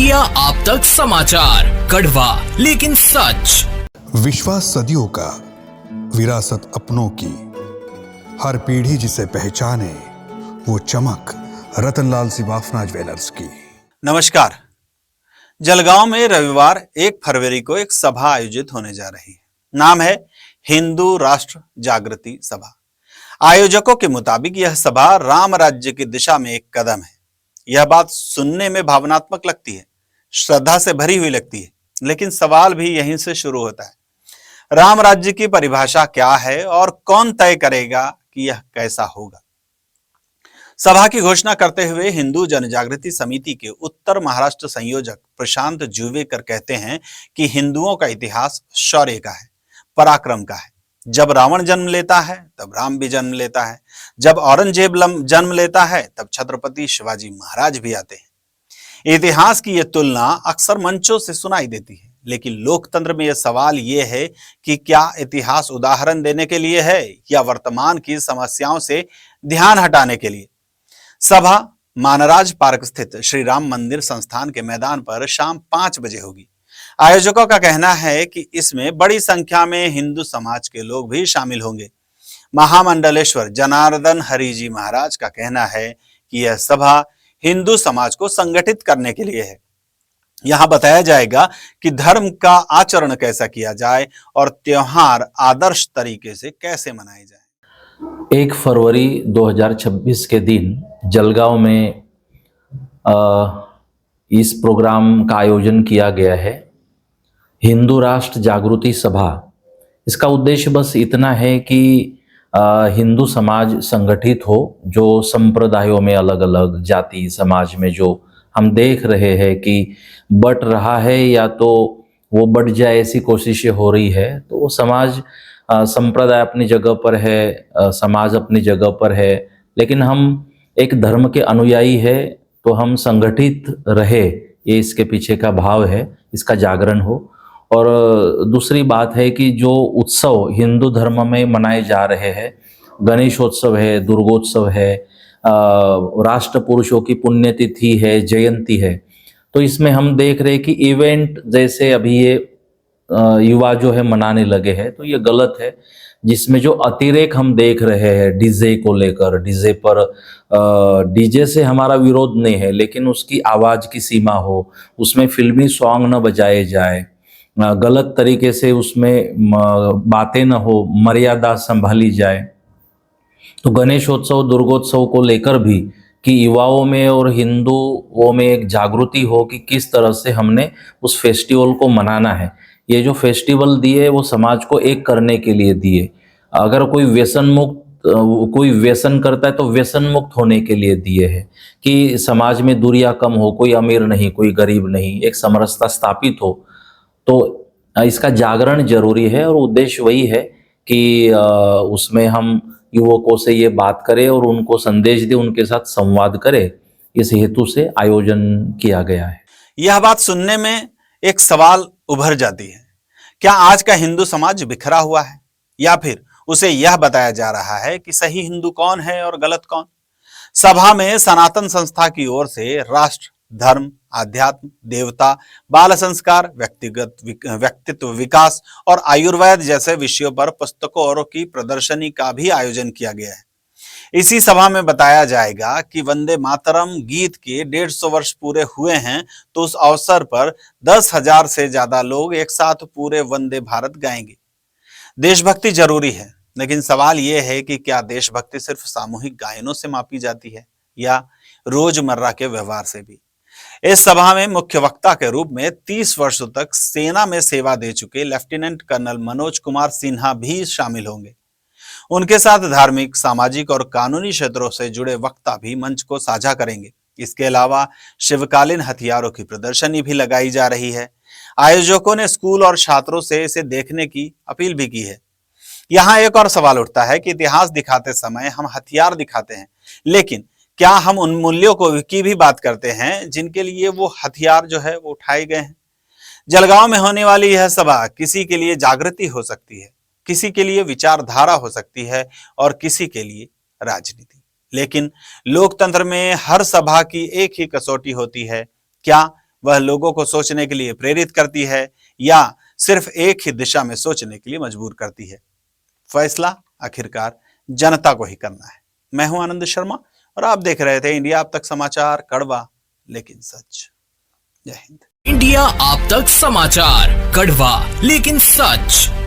Media आप तक समाचार, कड़वा लेकिन सच। विश्वास सदियों का, विरासत अपनों की, हर पीढ़ी जिसे पहचाने वो चमक रतनलाल सिवाफना ज्वेलर्स की। नमस्कार। जलगांव में रविवार 1 फरवरी को एक सभा आयोजित होने जा रही है। नाम है हिंदू राष्ट्र जागृति सभा। आयोजकों के मुताबिक यह सभा राम राज्य की दिशा में एक कदम है। यह बात सुनने में भावनात्मक लगती है, श्रद्धा से भरी हुई लगती है, लेकिन सवाल भी यहीं से शुरू होता है। राम राज्य की परिभाषा क्या है और कौन तय करेगा कि यह कैसा होगा? सभा की घोषणा करते हुए हिंदू जनजागृति समिति के उत्तर महाराष्ट्र संयोजक प्रशांत जुवेकर कहते हैं कि हिंदुओं का इतिहास शौर्य का है, पराक्रम का है। जब रावण जन्म लेता है तब राम भी जन्म लेता है, जब औरंगजेब जन्म लेता है तब छत्रपति शिवाजी महाराज भी आते हैं। इतिहास की यह तुलना अक्सर मंचों से सुनाई देती है, लेकिन लोकतंत्र में यह सवाल यह है कि क्या इतिहास उदाहरण देने के लिए है या वर्तमान की समस्याओं से ध्यान हटाने के लिए? सभा मानराज पार्क स्थित श्री राम मंदिर संस्थान के मैदान पर शाम 5 बजे होगी। आयोजकों का कहना है कि इसमें बड़ी संख्या में हिंदू समाज के लोग भी शामिल होंगे। महामंडलेश्वर जनार्दन हरि जी महाराज का कहना है कि यह सभा हिंदू समाज को संगठित करने के लिए है। यहाँ बताया जाएगा कि धर्म का आचरण कैसा किया जाए और त्योहार आदर्श तरीके से कैसे मनाए जाए। 1 फरवरी 2026 के दिन जलगांव में इस प्रोग्राम का आयोजन किया गया है, हिंदू राष्ट्र जागृति सभा। इसका उद्देश्य बस इतना है कि हिंदू समाज संगठित हो, जो संप्रदायों में अलग अलग जाति समाज में जो हम देख रहे हैं कि बट रहा है या तो वो बढ़ जाए ऐसी कोशिशें हो रही है, तो वो समाज संप्रदाय अपनी जगह पर है, समाज अपनी जगह पर है, लेकिन हम एक धर्म के अनुयायी है तो हम संगठित रहे, ये इसके पीछे का भाव है, इसका जागरण हो। और दूसरी बात है कि जो उत्सव हिंदू धर्म में मनाए जा रहे हैं, गणेशोत्सव है, दुर्गोत्सव है, राष्ट्र पुरुषों की पुण्यतिथि है, जयंती है, तो इसमें हम देख रहे हैं कि इवेंट जैसे अभी ये युवा जो है मनाने लगे हैं, तो ये गलत है। जिसमें जो अतिरेक हम देख रहे हैं डीजे को लेकर, डीजे पर डीजे से हमारा विरोध नहीं है, लेकिन उसकी आवाज़ की सीमा हो, उसमें फिल्मी सॉन्ग न बजाए जाए, गलत तरीके से उसमें बातें न हो, मर्यादा संभाली जाए। तो गणेशोत्सव दुर्गोत्सव को लेकर भी कि युवाओं में और हिंदुओं में एक जागृति हो कि किस तरह से हमने उस फेस्टिवल को मनाना है। ये जो फेस्टिवल दिए वो समाज को एक करने के लिए दिए। अगर कोई व्यसन करता है तो व्यसन मुक्त होने के लिए दिए हैं कि समाज में दूरियां कम हो, कोई अमीर नहीं, कोई गरीब नहीं, एक समरसता स्थापित हो। तो इसका जागरण जरूरी है और उद्देश्य वही है कि उसमें हम युवकों से ये बात करें और उनको संदेश दें, उनके साथ संवाद करें। इस हेतु से आयोजन किया गया है। यह बात सुनने में एक सवाल उभर जाती है, क्या आज का हिंदू समाज बिखरा हुआ है या फिर उसे यह बताया जा रहा है कि सही हिंदू कौन है और गलत कौन? सभा में सनातन संस्था की ओर से राष्ट्र, धर्म, आध्यात्म, देवता, बाल संस्कार, व्यक्तित्व विकास और आयुर्वेद जैसे विषयों पर पुस्तकों और की प्रदर्शनी का भी आयोजन किया गया है। इसी सभा में बताया जाएगा कि वंदे मातरम गीत के 150 वर्ष पूरे हुए हैं, तो उस अवसर पर 10,000 से ज्यादा लोग एक साथ पूरे वंदे भारत गाएंगे। देशभक्ति जरूरी है, लेकिन सवाल यह है कि क्या देशभक्ति सिर्फ सामूहिक गायनों से मापी जाती है या रोजमर्रा के व्यवहार से भी? इस सभा में मुख्य वक्ता के रूप में 30 वर्षों तक सेना में सेवा दे चुके लेफ्टिनेंट कर्नल मनोज कुमार सिन्हा भी शामिल होंगे। उनके साथ धार्मिक, सामाजिक और कानूनी क्षेत्रों से जुड़े वक्ता भी मंच को साझा करेंगे। इसके अलावा शिवकालीन हथियारों की प्रदर्शनी भी लगाई जा रही है। आयोजकों ने स्कूल और छात्रों से इसे देखने की अपील भी की है। यहाँ एक और सवाल उठता है कि इतिहास दिखाते समय हम हथियार दिखाते हैं, लेकिन क्या हम उन मूल्यों की भी बात करते हैं जिनके लिए वो हथियार जो है वो उठाए गए हैं? जलगांव में होने वाली यह सभा किसी के लिए जागृति हो सकती है, किसी के लिए विचारधारा हो सकती है और किसी के लिए राजनीति। लेकिन लोकतंत्र में हर सभा की एक ही कसौटी होती है, क्या वह लोगों को सोचने के लिए प्रेरित करती है या सिर्फ एक ही दिशा में सोचने के लिए मजबूर करती है? फैसला आखिरकार जनता को ही करना है। मैं हूं आनंद शर्मा और आप देख रहे थे इंडिया अब तक समाचार, कड़वा लेकिन सच। जय हिंद। इंडिया आप तक समाचार, कड़वा लेकिन सच।